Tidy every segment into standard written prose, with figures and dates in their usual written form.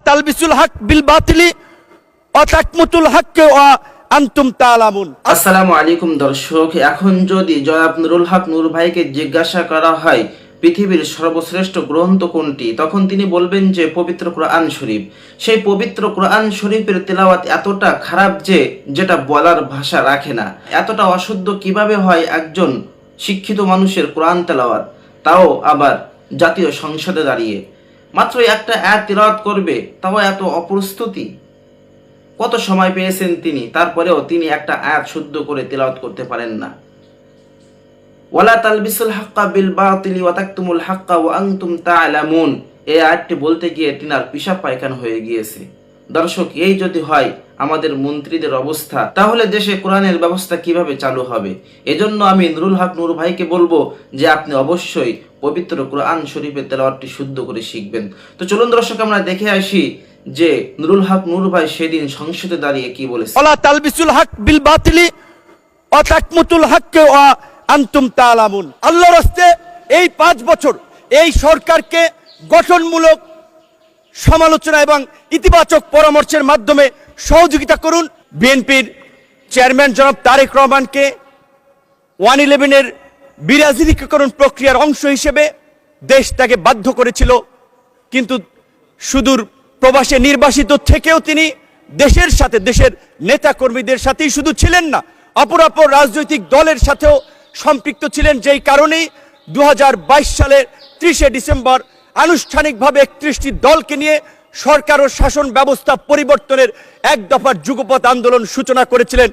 তালবিসুল হক বিল বাতিলি ওয়া তাকমুতুল হক ওয়া আনতুম তাআলামুন। আসসালামু আলাইকুম দর্শক, এখন যদি জনাব নুরুল হক নূর ভাইকে জিজ্ঞাসা করা হয় পৃথিবীর সর্বশ্রেষ্ঠ গ্রন্থ কোনটি, তখন তিনি বলবেন যে পবিত্র কোরআন শরীফ। সেই পবিত্র কোরআন শরীফের তেলাওয়াত এতটা খারাপ যে যেটা বলার ভাষা রাখে না। এতটা অশুদ্ধ কিভাবে হয় একজন শিক্ষিত মানুষের কোরআন তেলাওয়াত, তাও আবার জাতীয় সংসদে দাঁড়িয়ে মাত্র একটা আয়াত তেলাওয়াত করবে, তাও এত অপ্রস্তুতি। কত সময় পেয়েছেন তিনি, তারপরেও তিনি একটা আয়াত শুদ্ধ করে তেলাওয়াত করতে পারেন না। ওয়ালা তালবিসুল হাক্কা বিল বাতিলি ওয়া তাকতুমুল হাক্কা ওয়া আনতুম তা'লামুন, এই আয়াতটি বলতে গিয়ে তিনার পেশাব পায়খানা হয়ে গিয়েছে। দর্শক, এই যদি হয় আমাদের মন্ত্রীদের অবস্থা, তাহলে দেশে কোরআনের ব্যবস্থা কিভাবে চালু হবে? এজন্য আমি নুরুল হক নূর ভাইকে বলবো যে আপনি অবশ্যই পবিত্র কোরআন শরীফের তেলাওয়াতটি শুদ্ধ করে শিখবেন। তো চলুন দর্শক, আমরা দেখে আসি যে নুরুল হক নূর ভাই সেদিন সংসদে দাঁড়িয়ে কি বলেছে। ওয়ালা তালবিসুল হক বিল বাতিলি ওয়া তাকমুতুল হক ওয়া আনতুম তাআলামুন। আল্লাহর রাস্তে এই 5 বছর এই সরকারকে গঠনমূলক সমালোচনা এবং ইতিবাচক পরামর্শের মাধ্যমে সহযোগিতা করুন। বিএনপির চেয়ারম্যান জনাব তারেক রহমানকে 111-এর বিরাজনীতিকরণ প্রক্রিয়ার অংশ হিসেবে দেশ তাকে বাধ্য করেছিল, কিন্তু সুদূর প্রবাসে নির্বাসিত থেকেও তিনি দেশের সাথে, দেশের নেতা কর্মীদের সাথেই শুধু ছিলেন না, অপর রাজনৈতিক দলের সাথেও সম্পৃক্ত ছিলেন। যেই কারণেই 2022 সালের 30 ডিসেম্বর আনুষ্ঠানিকভাবে 31টি দলকে নিয়ে সরকার ও শাসন ব্যবস্থা পরিবর্তনের এক দফার যুগপৎ আন্দোলন সূচনা করেছিলেন।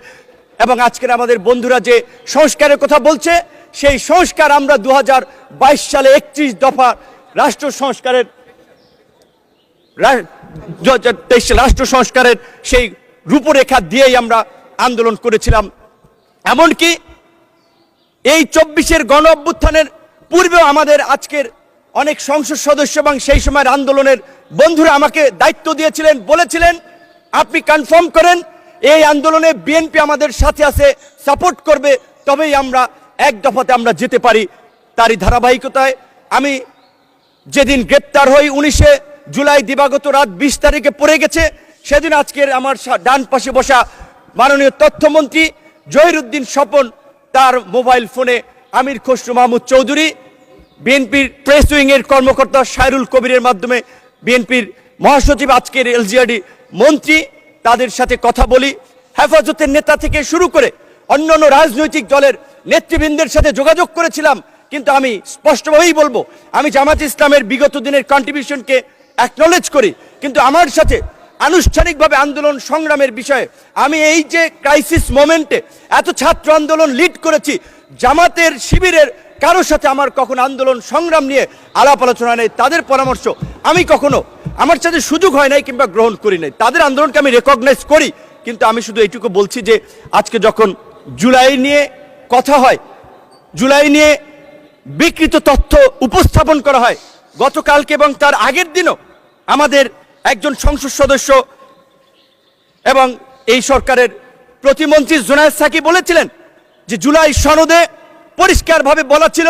এবং আজকের আমাদের বন্ধুরা যে সংস্কারের কথা বলছে, সেই সংস্কার আমরা 2022 সালে 31 দফা রাষ্ট্র সংস্কারের সেই রূপরেখা দিয়েই আমরা আন্দোলন করেছিলাম। এমনকি এই 24-এর গণ অভ্যুত্থানের পূর্বেও আমাদের আজকের অনেক সংসদ সদস্য এবং সেই সময়ের আন্দোলনের বন্ধুরা আমাকে দায়িত্ব দিয়েছিলেন, বলেছিলেন আপনি কনফার্ম করেন এই আন্দোলনে বিএনপি আমাদের সাথে আছে, সাপোর্ট করবে, তবেই আমরা এক দফাতে আমরা যেতে পারি। তারই ধারাবাহিকতায় আমি যেদিন গ্রেপ্তার হই 19 জুলাই দিবাগত রাত 20 তারিখে পড়ে গেছে, সেদিন আজকের আমার ডান পাশে বসা মাননীয় তথ্যমন্ত্রী জহিরুদ্দিন স্বপন তার মোবাইল ফোনে আমির খসরু মাহমুদ চৌধুরী, বিএনপির প্রেস উইংয়ের কর্মকর্তা সাইরুল কবিরের মাধ্যমে বিএনপির মহাসচিব, আজকের এলজিআরডি মন্ত্রী, তাদের সাথে কথা বলি। হেফাজতের নেতা থেকে শুরু করে অন্যান্য রাজনৈতিক দলের নেতৃবৃন্দের সাথে যোগাযোগ করেছিলাম। কিন্তু আমি স্পষ্টভাবেই বলবো, আমি জামাত ইসলামের বিগত দিনের কন্ট্রিবিউশনকে অ্যাকনলেজ করি, কিন্তু আমার সাথে আনুষ্ঠানিকভাবে আন্দোলন সংগ্রামের বিষয়ে আমি এই যে ক্রাইসিস মোমেন্টে এত ছাত্র আন্দোলন লিড করেছি, জামাতের শিবিরের কারোর সাথে আমার কখনো আন্দোলন সংগ্রাম নিয়ে আলাপ আলোচনা নেই। তাদের পরামর্শ আমি কখনো আমার সাথে সুযোগ হয় নাই কিংবা গ্রহণ করি নাই। তাদের আন্দোলনকে আমি রেকগনাইজ করি, কিন্তু আমি শুধু এইটুকু বলছি যে আজকে যখন জুলাই নিয়ে কথা হয়, জুলাই নিয়ে বিকৃত তথ্য উপস্থাপন করা হয়, গতকালকে এবং তার আগের দিনও আমাদের একজন সংসদ সদস্য এবং এই সরকারের প্রতিমন্ত্রী জুনায়েদ সাকি বলেছিলেন যে জুলাই সনদে পরিষ্কারভাবে বলা ছিল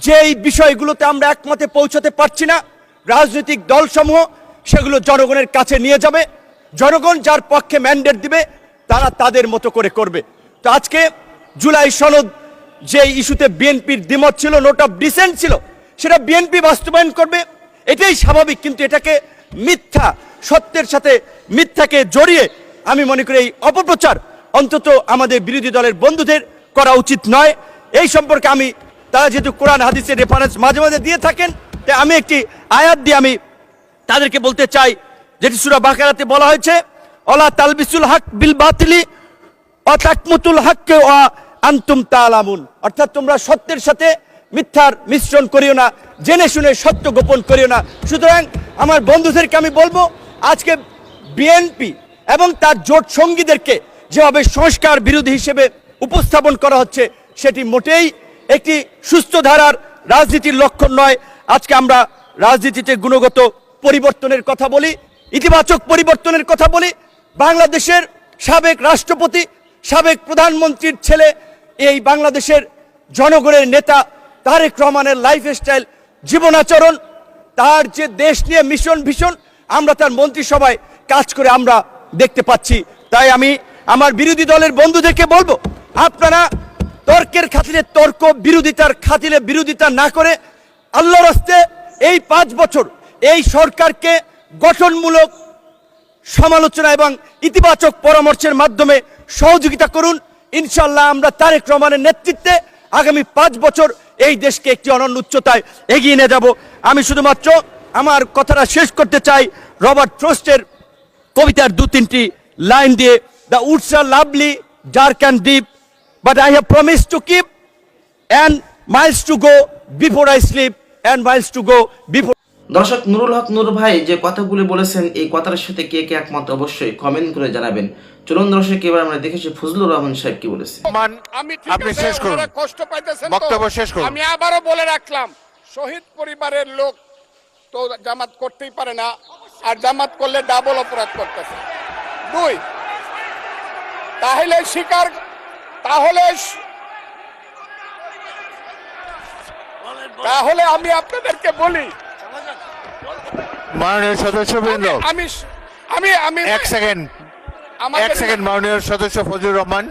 যে এই বিষয়গুলোতে আমরা একমতে পৌঁছাতে পারছি না, রাজনৈতিক দলসমূহ সেগুলো জনগণের কাছে নিয়ে যাবে, জনগণ যার পক্ষে ম্যান্ডেট দিবে তারা তাদের মতো করে করবে। তো আজকে জুলাই সনদ যে ইস্যুতে বিএনপির দ্বিমত ছিল, নোট অফ ডিসেন্ট ছিল, সেটা বিএনপি বাস্তবায়ন করবে, এটাই স্বাভাবিক। কিন্তু এটাকে মিথ্যা, সত্যের সাথে মিথ্যাকে জড়িয়ে আমি মনে করি এই অপপ্রচার অন্তত আমাদের বিরোধী দলের বন্ধুদের করা উচিত নয়। এই সম্পর্কে আমি, তারা যেহেতু কোরআন হাদিসের রেফারেন্স মাঝে মাঝে দিয়ে থাকেন, তাই আমি একটি আয়াত দিয়ে আমি তাদেরকে বলতে চাই, যেটি সূরা বাকারাতে বলা হয়েছে, ওয়ালা তালবিসুল হক বিল বাতিলি ওয়া তাকমুতুল হক ওয়া আনতুম তা'লামুন, অর্থাৎ তোমরা সত্যের সাথে মিথ্যার মিশ্রণ করিও না, জেনে শুনে সত্য গোপন করিও না। সুতরাং আমার বন্ধুদেরকে আমি বলবো, আজকে বিএনপি এবং তার জোট সঙ্গীদেরকে যেভাবে সংস্কার বিরোধী হিসেবে উপস্থাপন করা হচ্ছে, সেটি মোটেই একটি সুস্থ ধারার রাজনীতির লক্ষণ নয়। আজকে আমরা রাজনীতিতে গুণগত পরিবর্তনের কথা বলি, ইতিবাচক পরিবর্তনের কথা বলি। বাংলাদেশের সাবেক রাষ্ট্রপতি, সাবেক প্রধানমন্ত্রীর ছেলে, এই বাংলাদেশের জনগণের নেতা তারেক রহমানের লাইফস্টাইল, জীবনাচরণ, তার যে দেশ নিয়ে মিশন ভীষণ, আমরা তার মন্ত্রিসভায় কাজ করে আমরা দেখতে পাচ্ছি। তাই আমি আমার বিরোধী দলের বন্ধুদেরকে বলবো, আপনারা তর্কের খাতিরে তর্ক, বিরোধিতার খাতিরে বিরোধিতা না করে আল্লাহর রাস্তে এই 5 বছর এই সরকারকে গঠনমূলক সমালোচনা এবং ইতিবাচক পরামর্শের মাধ্যমে সহযোগিতা করুন। ইনশাআল্লাহ আমরা তারেক রহমানের নেতৃত্বে আগামী 5 বছর এই দেশকে একটি অনন্য উচ্চতায় এগিয়ে নিয়ে যাব। আমি শুধুমাত্র আমার কথাটা শেষ করতে চাই রবার্ট ফ্রস্টের কবিতার 2-3টি লাইন দিয়ে, the woods are lovely, dark and deep, but I have promise to keep, and miles to go before I sleep, and miles to go before. দর্শক, নুরুল হক নূর ভাই যে কথাগুলি বলেছেন এই কথার সাথে কে কে একমত অবশ্যই কমেন্ট করে জানাবেন। চলুন দর্শক, এবার আমরা দেখেছি ফজলুর রহমান সাহেব কি বলেছে। আপনি শেষ করুন, কষ্ট পাইতেছেন, বক্তব্য শেষ করুন। আমি আবারও বলে রাখলাম, শহীদ পরিবারের লোক তো জামাত করতেই পারে না, আর জামাত করলে ডাবল অপরাধ করতেছে। 2, তাহলে স্বীকার, তাহলে আমি আপনাদেরকে বলি, মাননীয় সদস্যবৃন্দ, আমি এক সেকেন্ড মাননীয় সদস্য ফজলুর রহমান,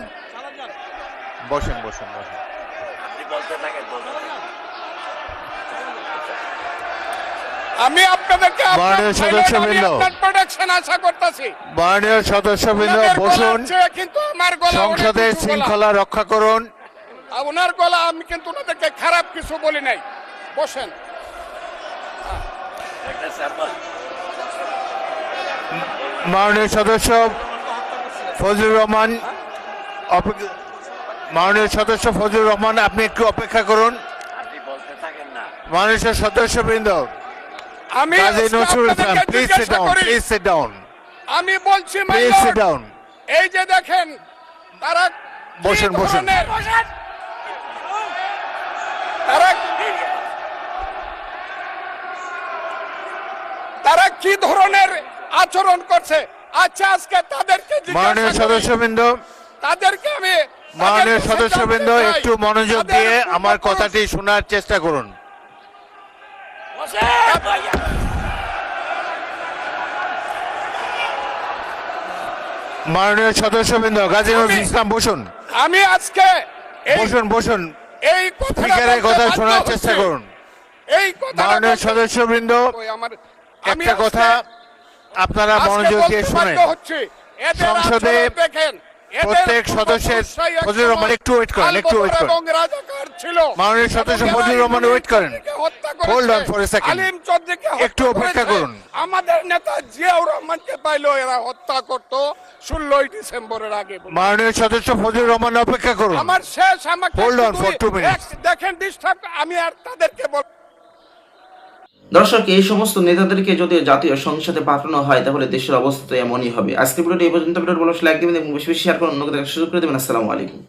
বসেন। আমি আপনাদেরকে মাননীয় সদস্যবৃন্দ, প্রোটেকশন আশা করতেছি। মাননীয় সদস্যবৃন্দ বসুন, কিন্তু আমার গলা সংসদের শৃঙ্খলা রক্ষা করুন। ওনার গলা, আমি কিন্তু ওনাদেরকে খারাপ কিছু বলি নাই। বসেন। মাননীয় সদস্য ফজলুর রহমান, মাননীয় সদস্য ফজলুর রহমান, আপনি একটু অপেক্ষা করুন। মাননীয় সদস্যবৃন্দ, আমি Kazi Nazrul Islam, please sit down. আমি বলছি, প্লিজ সিট ডাউন। এই যে দেখেন, তারা বসেন। তারা কি ধরনের আচরণ করছে। আচ্ছা, আজকে তাদেরকে মাননীয় সদস্যবৃন্দ, মাননীয় সদস্যবৃন্দ, একটু মনোযোগ দিয়ে আমার কথাটি শোনার চেষ্টা করুন। মাননীয় সদস্যবৃন্দ, গাজী নজরুল ইসলাম বসুন। আমি আজকে বসুন। এই স্পিকারের কথা শোনার চেষ্টা করুন। এই কথা, মাননীয় সদস্যবৃন্দ, একটা কথা আপনারা মনোযোগ দিয়ে শুনেন। সংসদে প্রত্যেক সদস্যের, ফজলুর রহমান একটু ওয়েট করেন। মাননীয় সদস্য ফজলুর রহমান ওয়েট করেন। Hold on for a second, একটু অপেক্ষা করুন। আমাদের নেতা জিয়াউর রহমানকে পাইলো এরা হত্যা করতো 16 ডিসেম্বরের আগে। মাননীয় সদস্য ফজলুর রহমান অপেক্ষা করুন। আমার শেষ, আমাকে হোল্ড অন ফর 2 মিনিটস। দেখেন ডিস্টার্ব, আমি আর তাদেরকে বল। দর্শক, এই সমস্ত নেতাদেরকে যদি জাতীয় সংসদে পাঠানো হয় তাহলে দেশের অবস্থা এমনই হবে। আজকের ভিডিওটি এই পর্যন্ত। ভিডিওটি ভালো লাগলে লাইক দিবেন এবং বেশি বেশি শেয়ার করুন, অন্যকে দেখার সুযোগ করে দেবেন। আসসালামু আলাইকুম।